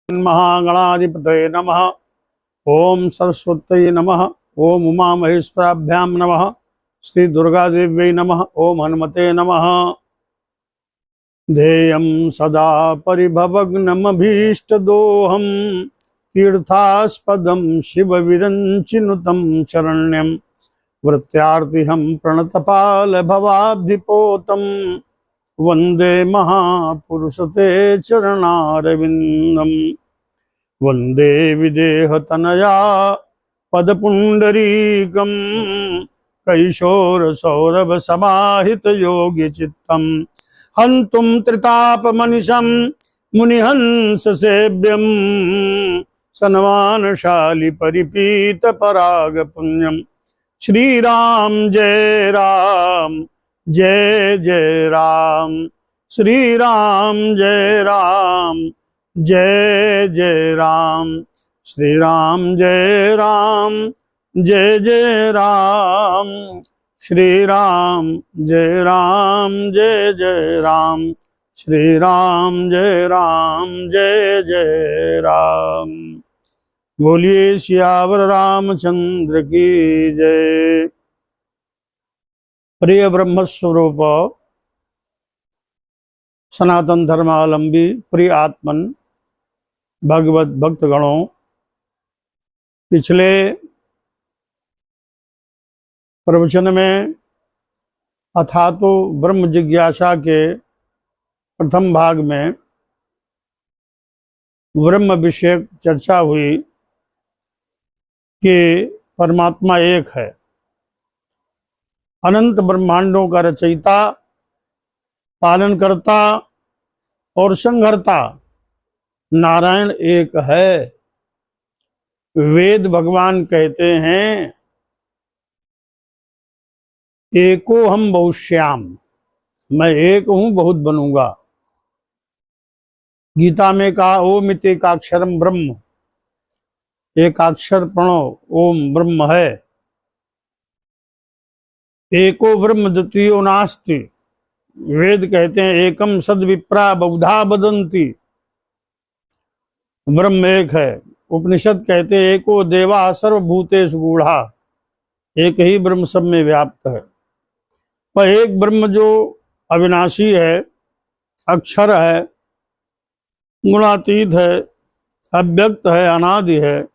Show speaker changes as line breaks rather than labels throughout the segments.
महागणाधिपतये नमः। ओम सरस्वत्यै नमः। ओम उमा महेश्वराभ्यां नमः। श्री दुर्गा देव्यै नमः। ओम हनुमते नमः। ध्येयं सदा परिभवग्नमभीष्टदोहं तीर्थास्पदं शिवविरञ्चिनुतं शरण्यं वृत्यार्तिहं प्रणतपालभवाब्धिपोतं वन्दे महापुरुषते चरणारविन्दम्। वन्दे विदेहतनया पदपुण्डरीकं कैशोरसौरभसमाहितयोगिचित्तं हन्तुं त्रितापमनिशं मुनिहंससेव्यं सन्मानशाली परिपीतपरागपुण्यं। श्रीराम जय राम जय जय राम। श्रीराम जय राम जय जय राम। श्री राम जय राम जय जय राम। श्री राम जय राम जय जय राम। श्री राम जय राम जय जय राम। बोलिए सियावर रामचंद्र की जय। प्रिय ब्रह्म स्वरूप सनातन धर्मावलंबी प्रिय आत्मन भगवत भक्तगणों, पिछले प्रवचन में अथातो ब्रह्म जिज्ञासा के प्रथम भाग में ब्रह्म विषयक चर्चा हुई कि परमात्मा एक है, अनंत ब्रह्मांडों का रचयिता, पालनकर्ता और संहर्ता नारायण एक है। वेद भगवान कहते हैं एको हम बहुश्याम, मैं एक हूं बहुत बनूंगा। गीता में कहा ओम इत्येकाक्षरम ब्रह्म, एकाक्षर प्रणव ओम ब्रह्म है। एको ब्रह्म द्वितीयो नास्ति, वेद कहते हैं एकम सद विप्रा बहुधा वदन्ति, ब्रह्म एक है। उपनिषद कहते हैं एको देवा सर्वभूतेषु गूढ़ा, एक ही ब्रह्म सब में व्याप्त है। पर एक ब्रह्म जो अविनाशी है, अक्षर है, गुणातीत है, अव्यक्त है, अनादि है,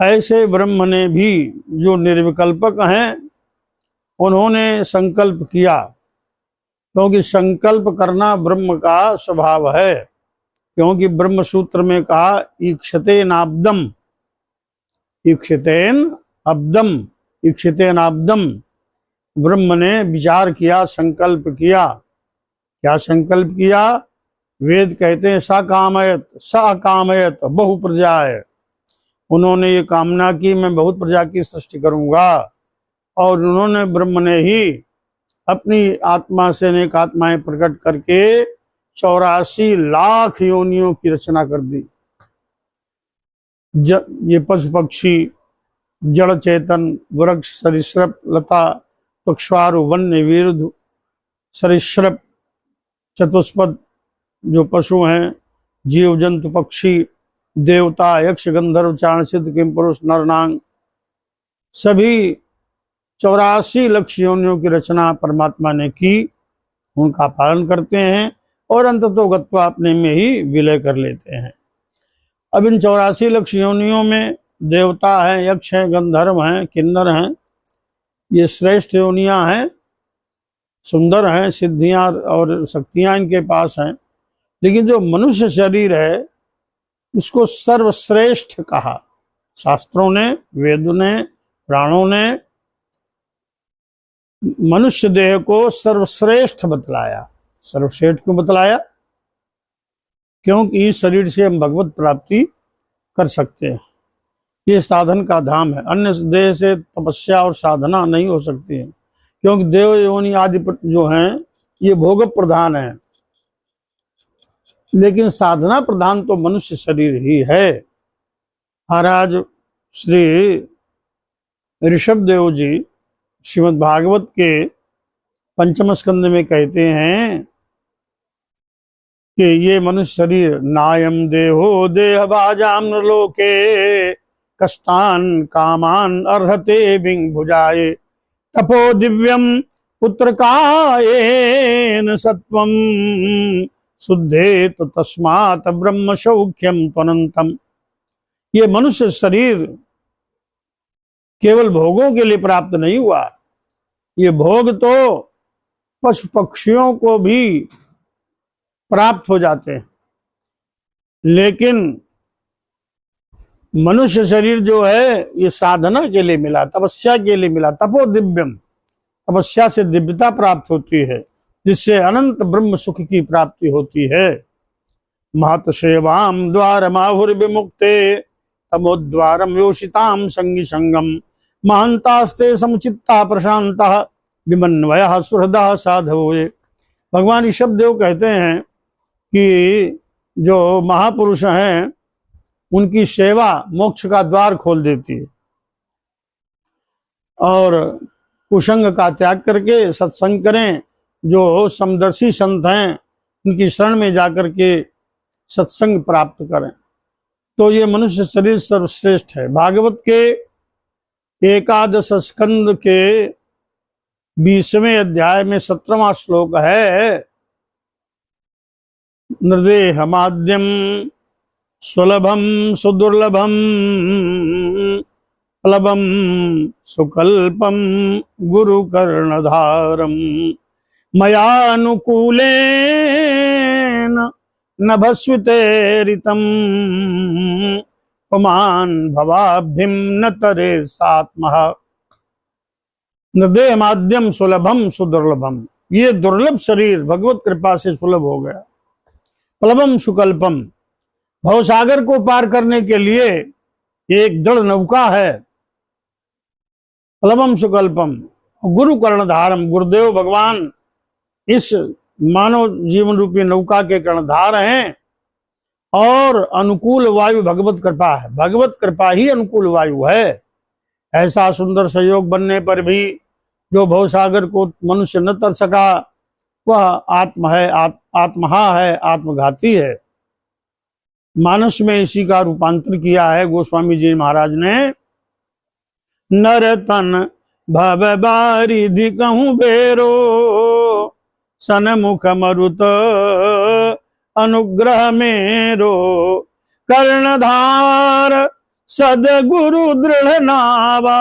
ऐसे ब्रह्म ने भी जो निर्विकल्पक हैं उन्होंने संकल्प किया, क्योंकि संकल्प करना ब्रह्म का स्वभाव है। क्योंकि ब्रह्म सूत्र में कहा ईक्षतेन आब्दम, ईक्षतेन अब्दम, ईक्षतेन आब्दम। ब्रह्म ने विचार किया, संकल्प किया। क्या संकल्प किया? वेद कहते हैं सकामयत, सकामयत बहु प्रजाए, उन्होंने ये कामना की मैं बहुत प्रजा की सृष्टि करूंगा। और उन्होंने ब्रह्म ने ही अपनी आत्मा से अनेक आत्माएं प्रकट करके 84 लाख योनियों की रचना कर दी। ये पशु पक्षी, जड़ चेतन, वृक्ष, सरीसृप, लता, पक्षवारु, वन्य, वीरुध, सरीसृप, चतुष्पद जो पशु हैं, जीव जंतु पक्षी, देवता, यक्ष, गंधर्व, चारण, सिद्ध, किम पुरुष, नर, नांग, सभी 84 लाख योनियों की रचना परमात्मा ने की। उनका पालन करते हैं और अंततोगत्वा अपने में ही विलय कर लेते हैं। अब इन 84 लाख योनियों में देवता हैं, यक्ष हैं, गंधर्व हैं, किन्नर हैं, ये श्रेष्ठ योनियां हैं, सुंदर हैं, सिद्धियां और शक्तियां इनके पास हैं। लेकिन जो मनुष्य शरीर है उसको सर्वश्रेष्ठ कहा शास्त्रों ने, वेदों ने, पुराणों ने मनुष्य देह को सर्वश्रेष्ठ बतलाया। सर्वश्रेष्ठ क्यों बतलाया? क्योंकि इस शरीर से हम भगवत प्राप्ति कर सकते हैं। ये साधन का धाम है। अन्य देह से तपस्या और साधना नहीं हो सकती है, क्योंकि देव योनि आदि जो हैं ये भोग प्रधान है, लेकिन साधना प्रधान तो मनुष्य शरीर ही है। महाराज श्री ऋषभ देव जी श्रीमद् भागवत के पंचम स्कंद में कहते हैं कि ये मनुष्य शरीर नायम देहो देह बाजाम लोके कष्टान कामान अर्हते बिंग भुजाए तपो दिव्यम पुत्र कायेन सत्वम शुद्धे तो तस्मात् ब्रह्म सौख्यम त्वनंतम। ये मनुष्य शरीर केवल भोगों के लिए प्राप्त नहीं हुआ, ये भोग तो पशु पक्षियों को भी प्राप्त हो जाते हैं, लेकिन मनुष्य शरीर जो है ये साधना के लिए मिला, तपस्या के लिए मिला। तपो दिव्यम, तपस्या से दिव्यता प्राप्त होती है, जिससे अनंत ब्रह्म सुख की प्राप्ति होती है। महत सेवाम द्वार माहुर विमुक्ते तमोद्वारम योषिताम संगी संगम महंतास्ते समुचिता प्रशांता विमन्वय सुहृदा साधवोए। भगवान ऋषभदेव कहते हैं कि जो महापुरुष हैं उनकी सेवा मोक्ष का द्वार खोल देती है, और कुसंग का त्याग करके सत्संग करें। जो समदर्शी संत हैं उनकी शरण में जाकर के सत्संग प्राप्त करें, तो ये मनुष्य शरीर सर्वश्रेष्ठ है। भागवत के 11 स्कंद के 20वें अध्याय में 17वां श्लोक है, नृदेहमाद्यम सुलभम सुदुर्लभम प्लवम सुकल्पम गुरु कर्णधारम मयानुकूलेन नभस्वितेरितम पुमान भवाभ्यम न तरे सात्मः। नृदेह माध्यम सुलभम सुदुर्लभम, ये दुर्लभ शरीर भगवत कृपा से सुलभ हो गया। प्लवम सुकल्पम, भवसागर को पार करने के लिए एक दृढ़ नौका है। प्लवम सुकल्पम, गुरु कर्णधारम, गुरुदेव भगवान इस मानव जीवन रूपी नौका के कर्णधार हैं। और अनुकूल वायु भगवत कृपा है, भगवत कृपा ही अनुकूल वायु है। ऐसा सुंदर सहयोग बनने पर भी जो भवसागर को मनुष्य न तर सका, वह आत्म है, आत्महा है, आत्मघाती है। मानस में इसी का रूपांतर किया है गोस्वामी जी महाराज ने। नर तन भव बारिधि कहूं बेरो सनमुख मरुत अनुग्रह मेरो कर्णधार सदगुरु दृढ़ नावा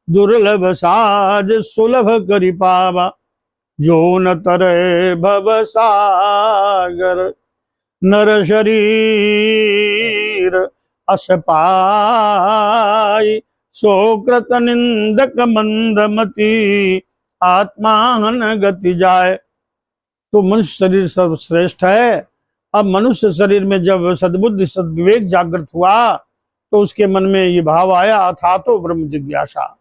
दुर्लभ साज सुलभ करि पावा जो न तरे भव सागर नर शरीर अस पाई सोकृत निंदक मंदमती आत्मान गति जाए। तो मनुष्य शरीर सर्वश्रेष्ठ है। अब मनुष्य शरीर में जब सद्बुद्धि सद्विवेक जागृत हुआ तो उसके मन में ये भाव आया, अथा तो ब्रह्म जिज्ञासा,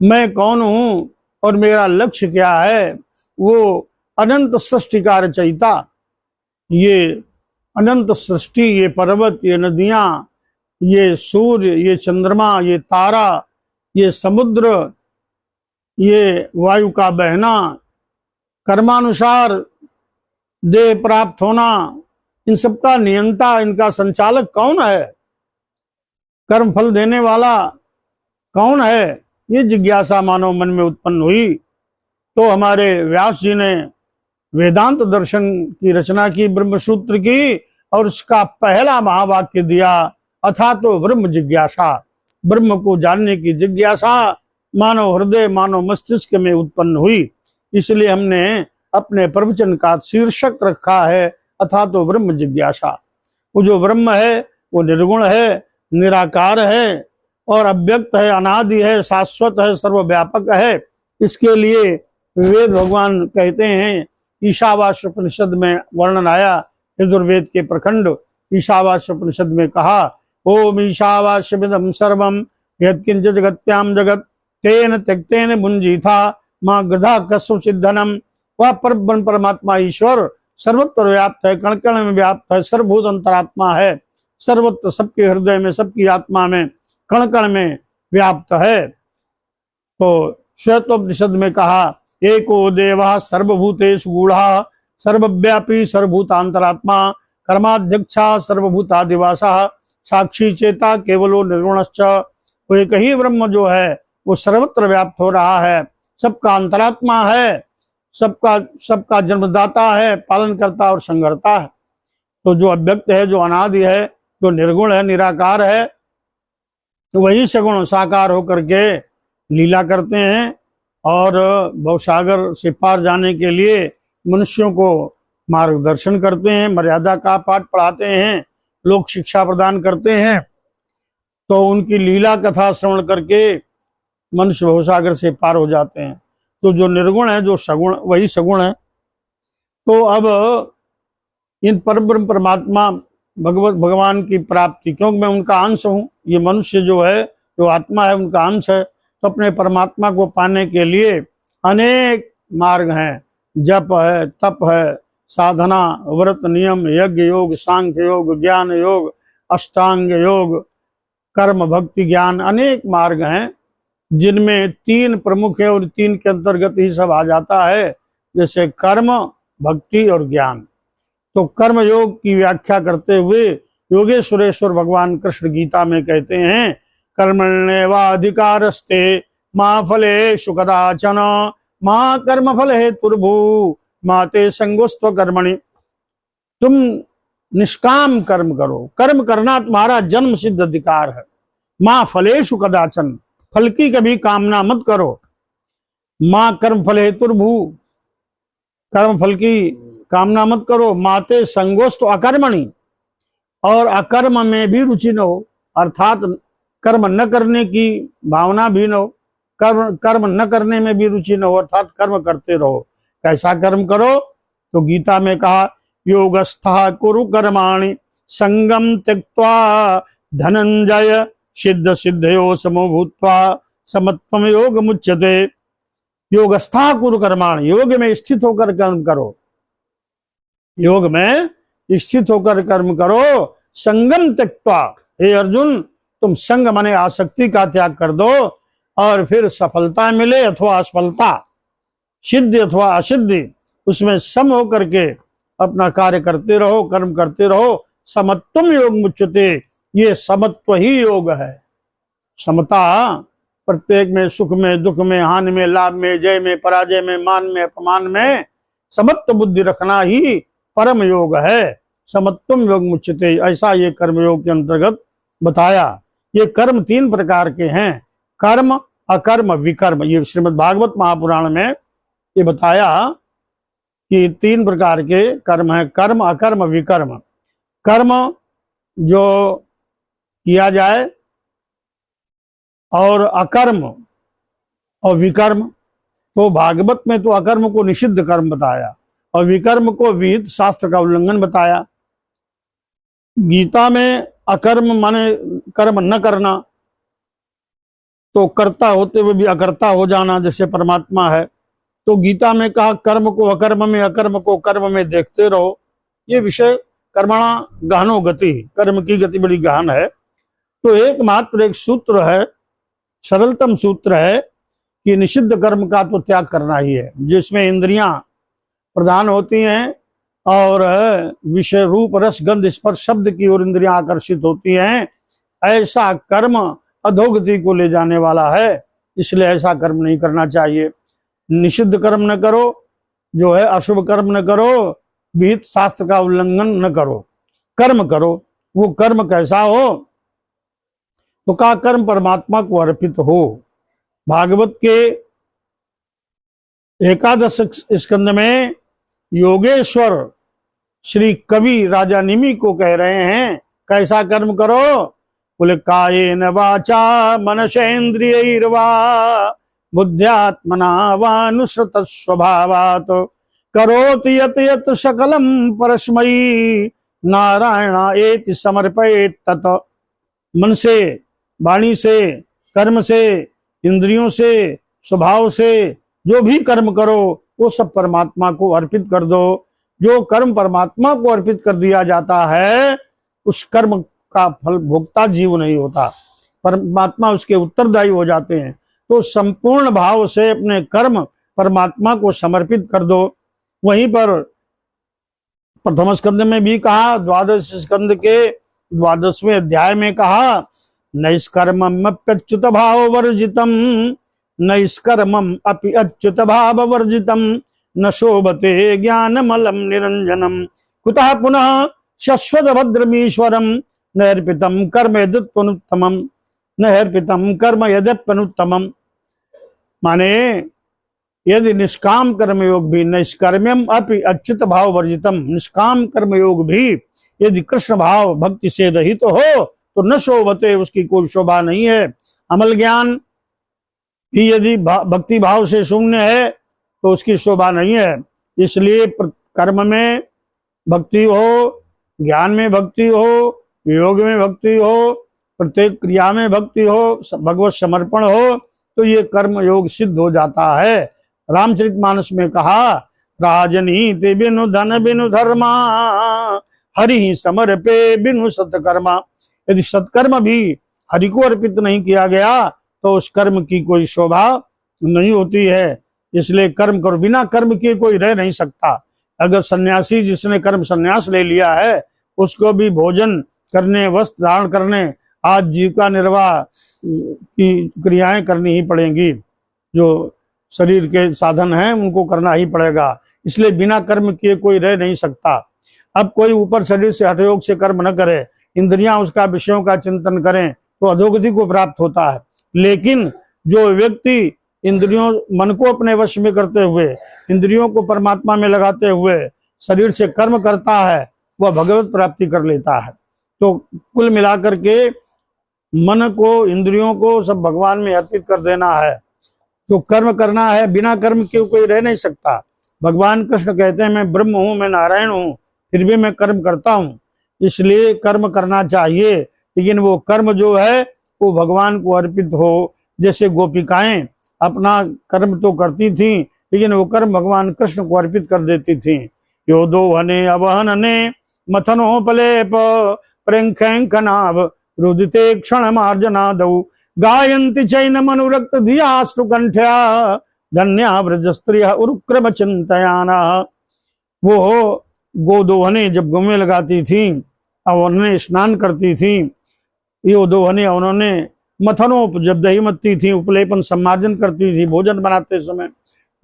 मैं कौन हूं और मेरा लक्ष्य क्या है। वो अनंत सृष्टि का रचयिता, ये अनंत सृष्टि, ये पर्वत, ये नदियां, ये सूर्य, ये चंद्रमा, ये तारा, ये समुद्र, ये वायु का बहना, कर्मानुसार देह प्राप्त होना, इन सबका नियंता, इनका संचालक कौन है, कर्म फल देने वाला कौन है, ये जिज्ञासा मानव मन में उत्पन्न हुई। तो हमारे व्यास जी ने वेदांत दर्शन की रचना की, ब्रह्मसूत्र की, और उसका पहला महावाक्य दिया, अथा तो ब्रह्म जिज्ञासा, ब्रह्म को जानने की जिज्ञासा मानव हृदय, मानव मस्तिष्क में उत्पन्न हुई। इसलिए हमने अपने प्रवचन का शीर्षक रखा है, अथा तो ब्रह्म जिज्ञासा। वो जो ब्रह्म है वो निर्गुण है, निराकार है और अव्यक्त है, अनादि है, शाश्वत है, सर्वव्यापक है। इसके लिए वेद भगवान कहते हैं, ईशावास्य उपनिषद में वर्णन आया, यजुर्वेद के प्रखंड ईशावास्य उपनिषद में कहा, ओम ईशावास्यमिदं सर्वं यत्किंच जगत्याम जगत तेन त्यक्तेन भुंजीथा मां गधा कस्व सिद्धनम। वह परब्रह्म परमात्मा ईश्वर सर्वत्र व्याप्त है, कण कण में व्याप्त है, सर्वभूत अंतरात्मा है, सर्वत्र सबके हृदय में, सबकी आत्मा में, कण कण में व्याप्त है। तो श्वेतोपनिषद में कहा, एको देवः सर्वभूतेषु गूढ़ः सर्वव्यापी सर्वभूतांतरात्मा कर्माध्यक्षा सर्वभूतादिवासा साक्षी चेता केवलो निर्गुणश्च। वो एक ही ब्रह्म जो है वो सर्वत्र व्याप्त हो रहा है, सबका अंतरात्मा है, सबका जन्मदाता है, पालन करता और संगरता है। तो जो अव्यक्त है, जो अनादि है, जो निर्गुण है, निराकार है, तो वही सगुण साकार होकर के लीला करते हैं और भवसागर से पार जाने के लिए मनुष्यों को मार्गदर्शन करते हैं, मर्यादा का पाठ पढ़ाते हैं, लोक शिक्षा प्रदान करते हैं। तो उनकी लीला कथा श्रवण करके मनुष्य भवसागर से पार हो जाते हैं। तो जो निर्गुण है, जो सगुण, वही सगुण है। तो अब इन परब्रह्म परमात्मा भगवान की प्राप्ति, क्योंकि मैं उनका अंश हूं, ये मनुष्य जो है, जो आत्मा है, उनका अंश है, तो अपने परमात्मा को पाने के लिए अनेक मार्ग हैं। जप है, तप है, साधना, व्रत, नियम, यज्ञ योग, सांख्य योग, ज्ञान योग, अष्टांग योग, कर्म, भक्ति, ज्ञान, अनेक मार्ग हैं जिनमें तीन प्रमुख है और तीन के अंतर्गत ही सब आ जाता है, जैसे कर्म, भक्ति और ज्ञान। तो कर्म योग की व्याख्या करते हुए योगेश्वरेश्वर भगवान कृष्ण गीता में कहते हैं, कर्मण्येवाधिकारस्ते मा फलेषु कदाचन मा कर्म फल हेतुर्भू मा ते संगोस्त्व कर्मणि। तुम निष्काम कर्म करो, कर्म करना तुम्हारा जन्म सिद्ध अधिकार है। माँ फलेषु कदाचन, फल की कभी कामना मत करो। माँ कर्म फल हेतुर्भू, कर्म फल की कामना मत करो। माते संगोस्तु अकर्मणि, और अकर्म में भी रुचि न हो, अर्थात कर्म न करने की भावना भी न हो, कर्म न करने में भी रुचि न हो, अर्थात कर्म करते रहो। कैसा कर्म करो? तो गीता में कहा, योगस्थः कुरु कर्माणि संगम त्यक्त्वा धनंजय सिद्ध सिद्धयो समो भूत्वा समत्वम योग मुच्यते। योगस्थः कुरु कर्माणि, योग में स्थित होकर कर्म करो, योग में स्थित होकर कर्म करो। संगम त्यक्त्वा, हे अर्जुन, तुम संग माने आसक्ति का त्याग कर दो, और फिर सफलता मिले अथवा असफलता, सिद्धि अथवा असिद्धि, उसमें सम होकर के अपना कार्य करते रहो, कर्म करते रहो। समत्वम योग मुच्यते, ये समत्व ही योग है। समता, प्रत्येक में, सुख में, दुख में, हानि में, लाभ में, जय में, पराजय में, मान में, अपमान में समत्व बुद्धि रखना ही परम योग है। समत्वम योग मुच्यते, ऐसा ये कर्म योग के अंतर्गत बताया। ये कर्म तीन प्रकार के हैं, कर्म, अकर्म, विकर्म। ये श्रीमद् भागवत महापुराण में ये बताया कि तीन प्रकार के कर्म हैं, कर्म, अकर्म, विकर्म। कर्म जो किया जाए, और अकर्म और विकर्म। तो भागवत में तो अकर्म को निषिद्ध कर्म बताया और विकर्म को विहित शास्त्र का उल्लंघन बताया। गीता में अकर्म माने कर्म न करना, तो कर्ता होते हुए भी अकर्ता हो जाना, जैसे परमात्मा है। तो गीता में कहा, कर्म को अकर्म में, अकर्म को कर्म में देखते रहो। ये विषय कर्मणा गहनो गति, कर्म की गति बड़ी गहन है। तो एकमात्र एक सूत्र है, सरलतम सूत्र है कि निषिद्ध कर्म का तो त्याग करना ही है, जिसमें इंद्रियां प्रधान होती हैं और विषय रूप रस गंध स्पर्श शब्द की ओर इंद्रियां आकर्षित होती हैं। ऐसा कर्म अधोगति को ले जाने वाला है, इसलिए ऐसा कर्म नहीं करना चाहिए। निषिद्ध कर्म न करो, जो है अशुभ कर्म न करो, विहित शास्त्र का उल्लंघन न करो, कर्म करो। वो कर्म कैसा हो? तो का कर्म परमात्मा को अर्पित हो। भागवत के 11 स्कंद में योगेश्वर श्री कवि राजा निमि को कह रहे हैं, कैसा कर्म करो? बोले, कायेन वाचा मनसेन्द्रियैर्वा बुद्ध्यात्मना वानुसृत स्वभावात् करोति यत् यत् सकलम परस्मै नारायण एति समर्पयेत् तत्। मन से, वाणी से, कर्म से, इंद्रियों से, स्वभाव से जो भी कर्म करो वो सब परमात्मा को अर्पित कर दो। जो कर्म परमात्मा को अर्पित कर दिया जाता है, उस कर्म का फल भोक्ता जीव नहीं होता, परमात्मा उसके उत्तरदायी हो जाते हैं। तो संपूर्ण भाव से अपने कर्म परमात्मा को समर्पित कर दो। वहीं पर प्रथम स्कंद में भी कहा, द्वादश स्कंद के 12वें अध्याय में कहा, नैष्कर्मप्यच्युत भाव वर्जितम, नैष्कर्मम अपि अच्युत भाव वर्जितम, न शोभते ज्ञानमलं निरंजनम, कुतः पुनः शश्वत भद्रमीश्वरम, नैर्पितम कर्म यदुत्तमम, नैर्पितम कर्म यद्यपनुत्तमम। माने यदि निष्काम कर्मयोग भी, निष्कर्म्यम अपि अच्युत भाव वर्जितम, निष्काम कर्मयोग भी यदि कृष्ण भाव भक्ति से रहित हो तो न शोभते, उसकी कोई शोभा नहीं है। अमल ज्ञान भी यदि भक्ति भाव से शून्य है तो उसकी शोभा नहीं है। इसलिए कर्म में भक्ति हो, ज्ञान में भक्ति हो, योग में भक्ति हो, प्रत्येक क्रिया में भक्ति हो, भगवत समर्पण हो, तो ये कर्म योग सिद्ध हो जाता है। रामचरितमानस में कहा, राजनीति बिनु धन बिनु धर्मा, हरि समर्पे बिनु सत्कर्मा। यदि सत्कर्म भी हरि को अर्पित नहीं किया गया तो उस कर्म की कोई शोभा नहीं होती है। इसलिए कर्म करो, बिना कर्म के कोई रह नहीं सकता। अगर सन्यासी जिसने कर्म सन्यास ले लिया है उसको भी भोजन करने, वस्त्र धारण करने, आज जीविका निर्वाह की क्रियाएं करनी ही पड़ेंगी। जो शरीर के साधन हैं उनको करना ही पड़ेगा। इसलिए बिना कर्म किए कोई रह नहीं सकता। अब कोई ऊपर शरीर से हठयोग से कर्म न करे, इंद्रियां उसका विषयों का चिंतन करें तो अधोगति को प्राप्त होता है। लेकिन जो व्यक्ति इंद्रियों, मन को अपने वश में करते हुए, इंद्रियों को परमात्मा में लगाते हुए शरीर से कर्म करता है, वह भगवत प्राप्ति कर लेता है। तो कुल मिलाकर के मन को, इंद्रियों को सब भगवान में अर्पित कर देना है। तो कर्म करना है, बिना कर्म के कोई रह नहीं सकता। भगवान कृष्ण कहते हैं, मैं ब्रह्म हूं, मैं नारायण हूं, फिर भी मैं कर्म करता हूं। इसलिए कर्म करना चाहिए, लेकिन वो कर्म जो है वो भगवान को अर्पित हो। जैसे गोपिकाएं अपना कर्म तो करती थी, लेकिन वो कर्म भगवान कृष्ण को अर्पित कर देती थी। यो दो हने अवहनने मथनो पलेप प्रेंखनाभ रुदिते क्षण मार्जनादौ, गायन्ति चैन मनुरक्त धियास्तु कंठ्या, धन्या व्रज स्त्रिय उरुक्रम चिंतयाना। वो गोदोहने जब गौवें लगाती थी, अवने स्नान करती थी, ये दोहने उन्होंने मथनों जब दही मत्ती थी, उपलेपन सम्मार्जन करती थी, भोजन बनाते समय,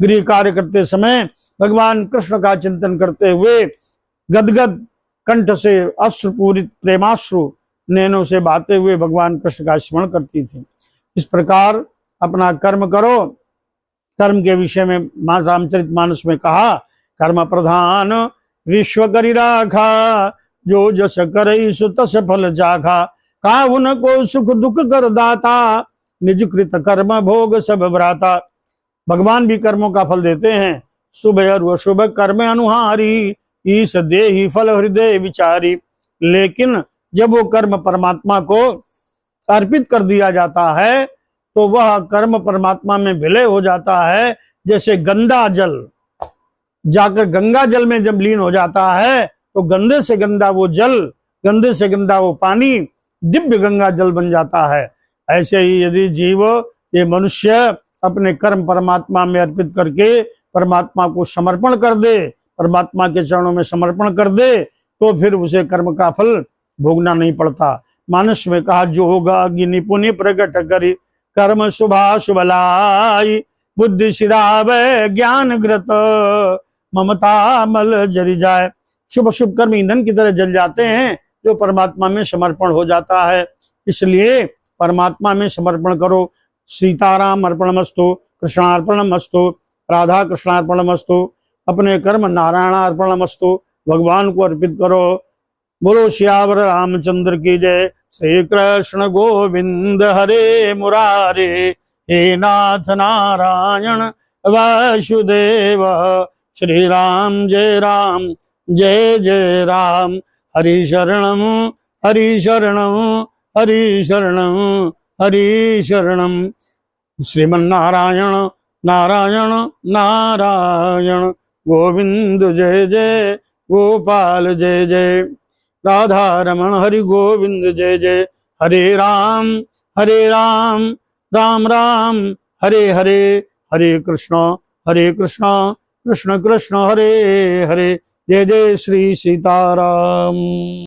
गृह कार्य करते समय भगवान कृष्ण का चिंतन करते हुए गदगद कंठ से अश्रुपूरित प्रेमाश्रु नैनों से बहाते हुए भगवान कृष्ण का स्मरण करती थी। इस प्रकार अपना कर्म करो। कर्म के विषय में रामचरितमानस में कहा, कर्म प्रधान विश्व करी राखा, जो जस करई सो तस फल जाखा, काहुन को सुख दुख कर दाता, निज कृत कर्म भोग सब भ्राता। भगवान भी कर्मों का फल देते हैं। शुभ और अशुभ कर्म अनुहारी, ईश देहि फल हृदय विचारी। लेकिन जब वो कर्म परमात्मा को अर्पित कर दिया जाता है तो वह कर्म परमात्मा में विलय हो जाता है। जैसे गंदा जल जाकर गंगा जल में जब लीन हो जाता है तो गंदे से गंदा वो जल, गंदे से गंदा वो पानी दिव्य गंगा जल बन जाता है। ऐसे ही यदि जीव, ये मनुष्य अपने कर्म परमात्मा में अर्पित करके परमात्मा को समर्पण कर दे, परमात्मा के चरणों में समर्पण कर दे, तो फिर उसे कर्म का फल भोगना नहीं पड़ता। मानस में कहा, जो होगा अग्नि पुण्य प्रकट करी, कर्म शुभा शुभलाई, बुद्धि सिरावे ज्ञान घृत, ममता मल जरी जाए। शुभ शुभ कर्म ईंधन की तरह जल जाते हैं जो परमात्मा में समर्पण हो जाता है। इसलिए परमात्मा में समर्पण करो। सीताराम अर्पणमस्तु, कृष्णार्पणमस्तु, राधा कृष्णार्पणमस्तु, अपने कर्म नारायणार्पणमस्तु, भगवान को अर्पित करो। बोलो श्यावर रामचंद्र की जय। श्री कृष्ण गोविंद हरे मुरारे, हे नाथ नारायण वासुदेव। श्री राम जय जय राम। हरि शरणम हरि शरणम हरि शरणम हरि शरणम। श्रीमन्नारायण नारायण नारायण, गोविंद जय जय, गोपाल जय जय, राधा रमण हरि गोविंद जय जय। हरे राम राम राम हरे हरे, हरे कृष्ण कृष्ण कृष्ण हरे हरे। जय जय श्री सीताराम।